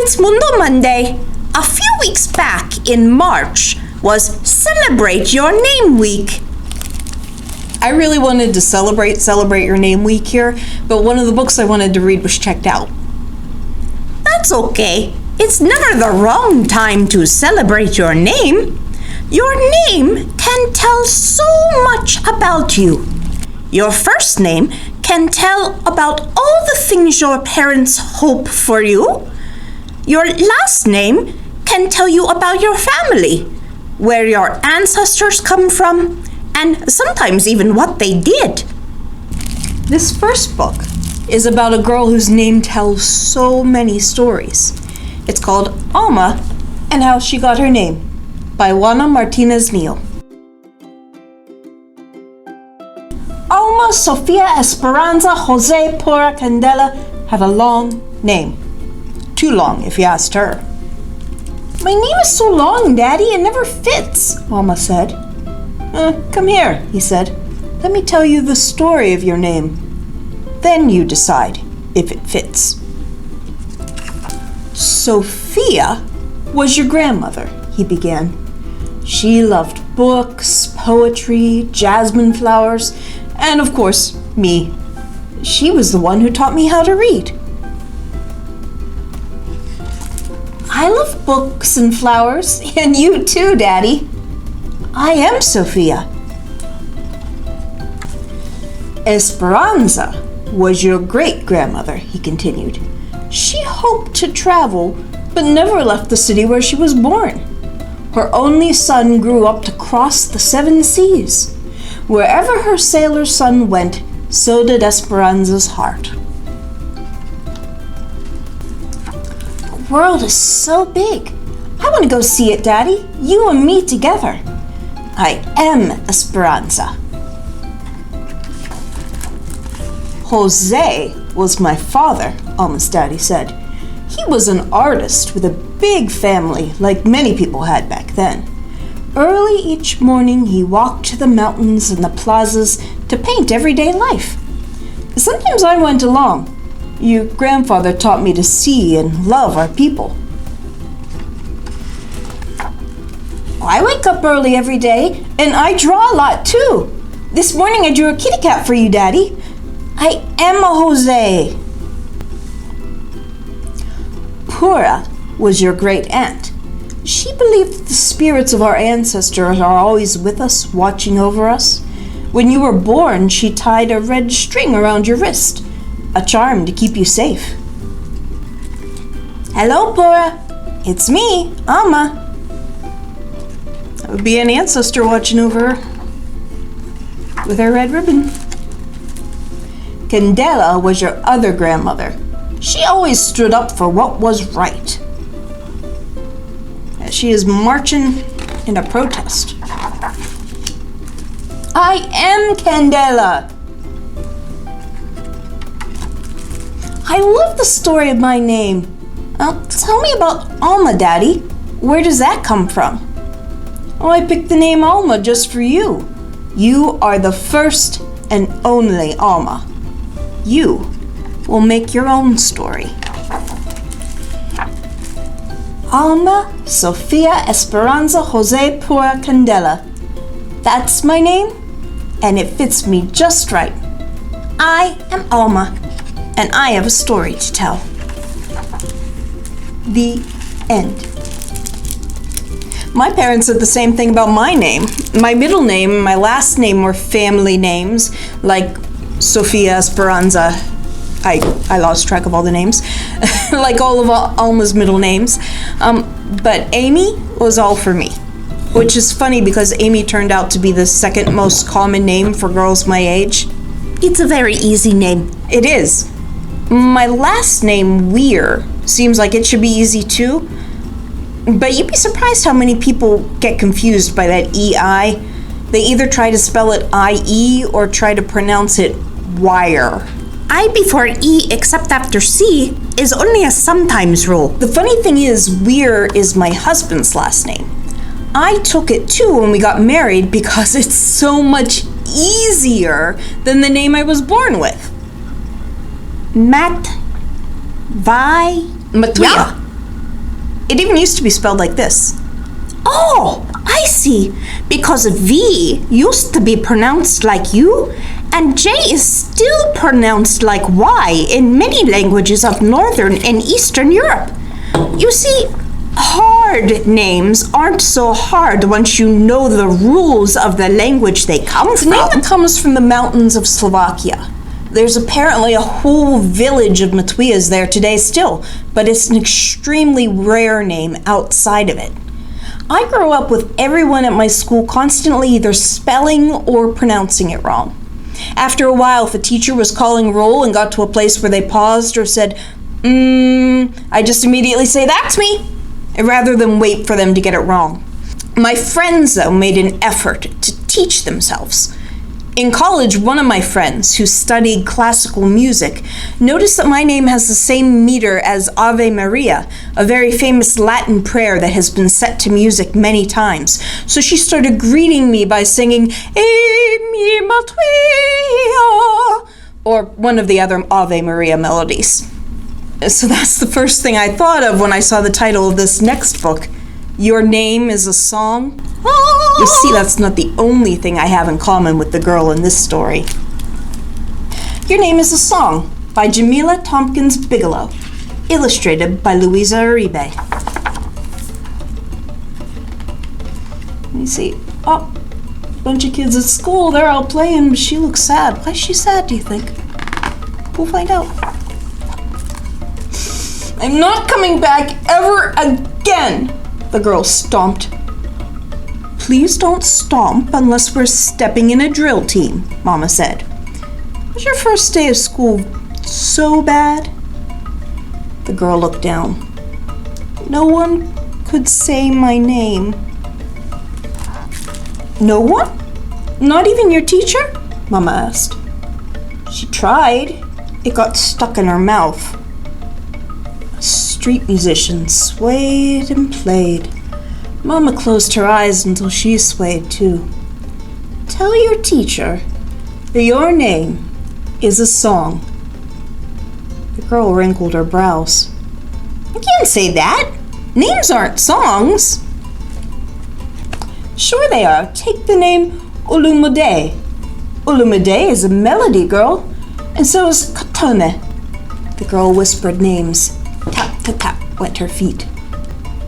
It's Mundo Monday. A few weeks back in March was Celebrate Your Name Week. I really wanted to celebrate Your Name Week here, but one of the books I wanted to read was checked out. That's okay. It's never the wrong time to celebrate your name. Your name can tell so much about you. Your first name can tell about all the things your parents hope for you. Your last name can tell you about your family, where your ancestors come from, and sometimes even what they did. This first book is about a girl whose name tells so many stories. It's called Alma and How She Got Her Name by Juana Martinez-Neal. Alma Sofia Esperanza Jose Pura Candela had a long name. Too long, if you asked her. My name is so long, Daddy, it never fits, Alma said. Come here, he said. Let me tell you the story of your name. Then you decide if it fits. Sophia was your grandmother, he began. She loved books, poetry, jasmine flowers, and of course, me. She was the one who taught me how to read. I love books and flowers, and you too, Daddy. I am Sophia. Esperanza was your great-grandmother, he continued. She hoped to travel, but never left the city where she was born. Her only son grew up to cross the 7 seas. Wherever her sailor son went, so did Esperanza's heart. The world is so big. I want to go see it, Daddy. You and me together. I am Esperanza. Jose was my father, Alma's daddy said. He was an artist with a big family, like many people had back then. Early each morning, he walked to the mountains and the plazas to paint everyday life. Sometimes I went along. Your grandfather taught me to see and love our people. I wake up early every day, and I draw a lot too. This morning I drew a kitty cat for you, Daddy. I am a Jose. Pura was your great aunt. She believed that the spirits of our ancestors are always with us, watching over us. When you were born, she tied a red string around your wrist, a charm to keep you safe. Hello, Pura. It's me, Alma. That would be an ancestor watching over her with her red ribbon. Candela was your other grandmother. She always stood up for what was right. She is marching in a protest. I am Candela. I love the story of my name. Tell me about Alma, Daddy. Where does that come from? Oh, I picked the name Alma just for you. You are the first and only Alma. You will make your own story. Alma Sofia Esperanza Jose Pura Candela. That's my name, and it fits me just right. I am Alma, and I have a story to tell. The end. My parents said the same thing about my name. My middle name and my last name were family names, like Sofia Esperanza. I lost track of all the names, like all of Alma's middle names. But Amy was all for me, which is funny because Amy turned out to be the second most common name for girls my age. It's a very easy name. It is. My last name, Weir, seems like it should be easy too. But you'd be surprised how many people get confused by that E-I. They either try to spell it I-E or try to pronounce it wire. I before E except after C is only a sometimes rule. The funny thing is, Weir is my husband's last name. I took it too when we got married because it's so much easier than the name I was born with. Matuya. It even used to be spelled like this. Oh, I see. Because V used to be pronounced like U, and J is still pronounced like Y in many languages of Northern and Eastern Europe. You see, hard names aren't so hard once you know the rules of the language they come from. The name that comes from the mountains of Slovakia. There's apparently a whole village of Matwias there today still, but it's an extremely rare name outside of it. I grew up with everyone at my school constantly either spelling or pronouncing it wrong. After a while, if a teacher was calling roll and got to a place where they paused or said, I just immediately say, "That's me," rather than wait for them to get it wrong. My friends, though, made an effort to teach themselves. In college, one of my friends, who studied classical music, noticed that my name has the same meter as Ave Maria, a very famous Latin prayer that has been set to music many times. So she started greeting me by singing, "E mi Matwia," or one of the other Ave Maria melodies. So that's the first thing I thought of when I saw the title of this next book, Your Name is a Song. You see, that's not the only thing I have in common with the girl in this story. Your Name is a Song by Jamilah Thompkins-Bigelow, illustrated by Luisa Uribe. Let me see. Oh, bunch of kids at school, they're all playing, but she looks sad. Why is she sad, do you think? We'll find out. I'm not coming back ever again, the girl stomped. Please don't stomp unless we're stepping in a drill team, Mama said. Was your first day of school so bad? The girl looked down. No one could say my name. No one? Not even your teacher? Mama asked. She tried. It got stuck in her mouth. A street musician swayed and played. Mama closed her eyes until she swayed too. Tell your teacher that your name is a song. The girl wrinkled her brows. I can't say that. Names aren't songs. Sure they are. Take the name Olumide. Olumide is a melody, girl, and so is Katone. The girl whispered names. Tap, tap, tap went her feet.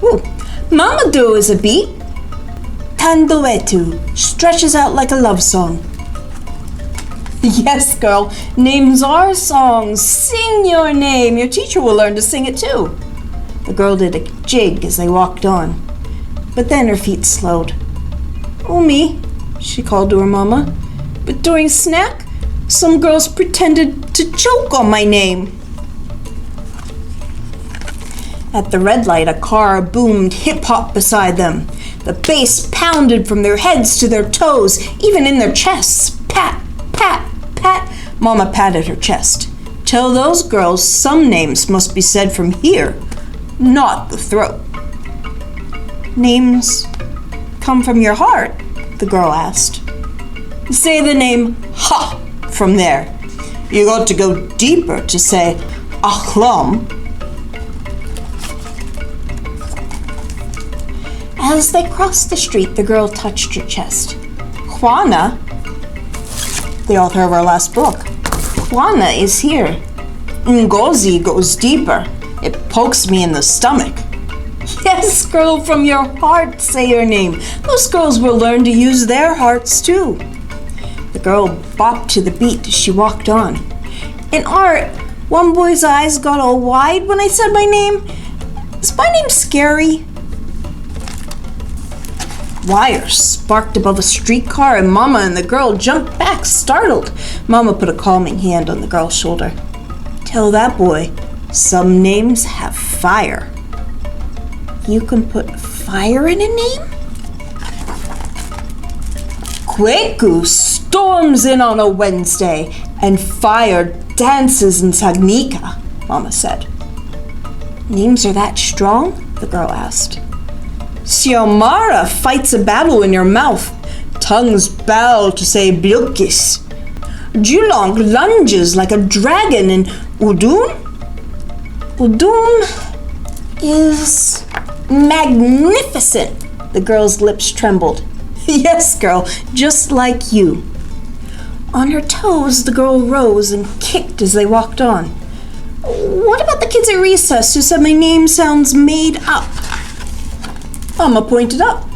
Ooh. Mamadou is a beat. Tandoetu stretches out like a love song. Yes, girl, names are songs. Sing your name. Your teacher will learn to sing it too. The girl did a jig as they walked on, but then her feet slowed. Umi, she called to her mama, but during snack, some girls pretended to choke on my name. At the red light, a car boomed hip-hop beside them. The bass pounded from their heads to their toes, even in their chests. Pat, pat, pat. Mama patted her chest. Tell those girls some names must be said from here, not the throat. Names come from your heart? The girl asked. Say the name Ha from there. You got to go deeper to say Ahlam. As they crossed the street, the girl touched her chest. Juana, the author of our last book, Juana is here. Ngozi goes deeper. It pokes me in the stomach. Yes, girl, from your heart, say your name. Those girls will learn to use their hearts, too. The girl bopped to the beat as she walked on. In art, one boy's eyes got all wide when I said my name. Is my name scary? Wires sparked above a streetcar, and Mama and the girl jumped back, startled. Mama put a calming hand on the girl's shoulder. Tell that boy, some names have fire. You can put fire in a name? Kweku storms in on a Wednesday, and fire dances in Sagnika, Mama said. Names are that strong? The girl asked. Xiomara fights a battle in your mouth. Tongues bow to say Bilkis. Julong lunges like a dragon, and Udum? Udum is Magnificent! The girl's lips trembled. Yes, girl, just like you. On her toes, the girl rose and kicked as they walked on. What about the kids at recess who said my name sounds made up? Alma pointed up.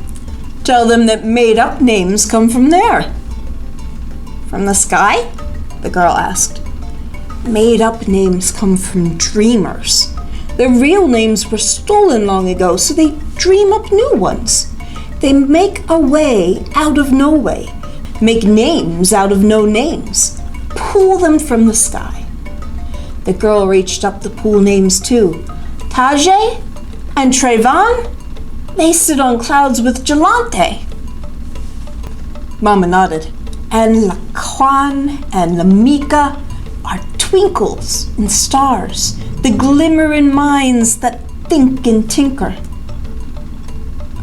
Tell them that made-up names come from there. From the sky? The girl asked. Made-up names come from dreamers. Their real names were stolen long ago, so they dream up new ones. They make a way out of no way, make names out of no names, pull them from the sky. The girl reached up to pull names too. Tajay and Trayvon, they sit on clouds with Jalante. Mama nodded. And Laquan and Lamika are twinkles and stars, the glimmer in minds that think and tinker.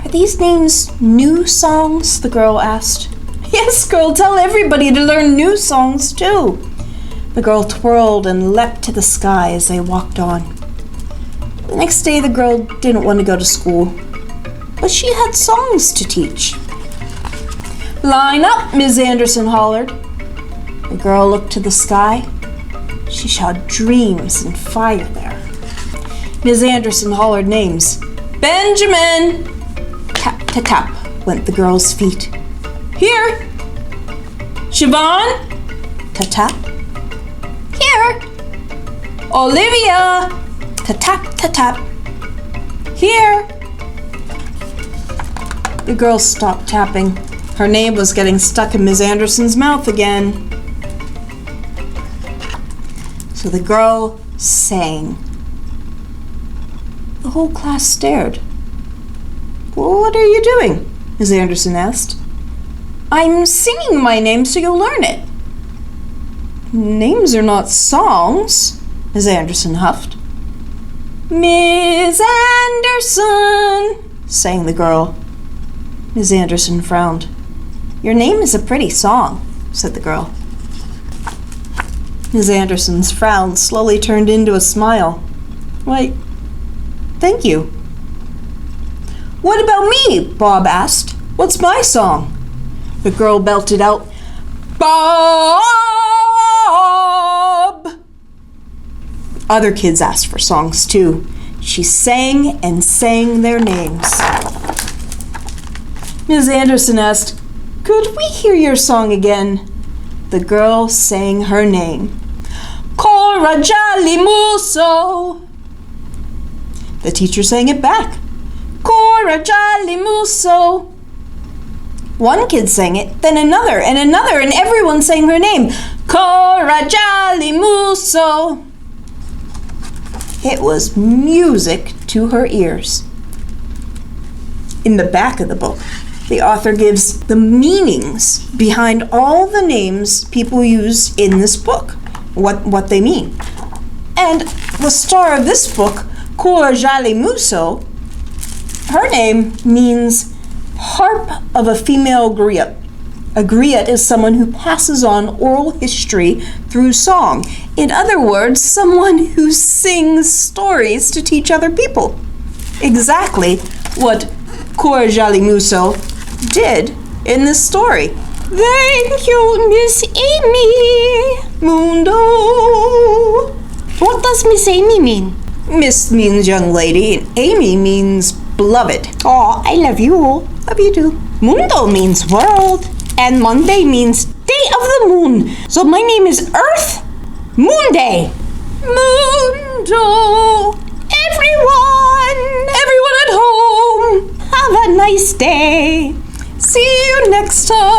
Are these names new songs? The girl asked. Yes, girl, tell everybody to learn new songs too. The girl twirled and leapt to the sky as they walked on. The next day the girl didn't want to go to school, but she had songs to teach. Line up, Ms. Anderson hollered. The girl looked to the sky. She saw dreams and fire there. Ms. Anderson hollered names. Benjamin! Tap, tap, tap went the girl's feet. Here! Siobhan! Tap, tap. Here! Olivia! Tap, tap, tap, tap. Here! The girl stopped tapping. Her name was getting stuck in Ms. Anderson's mouth again. So the girl sang. The whole class stared. What are you doing? Ms. Anderson asked. I'm singing my name so you'll learn it. Names are not songs, Ms. Anderson huffed. Ms. Anderson, sang the girl. Ms. Anderson frowned. Your name is a pretty song, said the girl. Ms. Anderson's frown slowly turned into a smile. Why, thank you. What about me? Bob asked. What's my song? The girl belted out, Bob! Other kids asked for songs too. She sang and sang their names. Ms. Anderson asked, could we hear your song again? The girl sang her name. Cora Jolly Muso. The teacher sang it back. Cora Jolly Muso. One kid sang it, then another, and everyone sang her name. Cora Jolly Muso. It was music to her ears. In the back of the book, the author gives the meanings behind all the names people use in this book, what they mean. And the star of this book, Cora Jolly Muso, her name means harp of a female griot. A griot is someone who passes on oral history through song. In other words, someone who sings stories to teach other people. Exactly what Cora Jolly Muso did in this story. Thank you, Miss Amy. Mundo. What does Miss Amy mean? Miss means young lady, and Amy means beloved. Oh, I love you. Love you too. Mundo means world, and Monday means day of the moon. So my name is Earth Moon Day. Mundo. Everyone at home. Have a nice day. See you next time.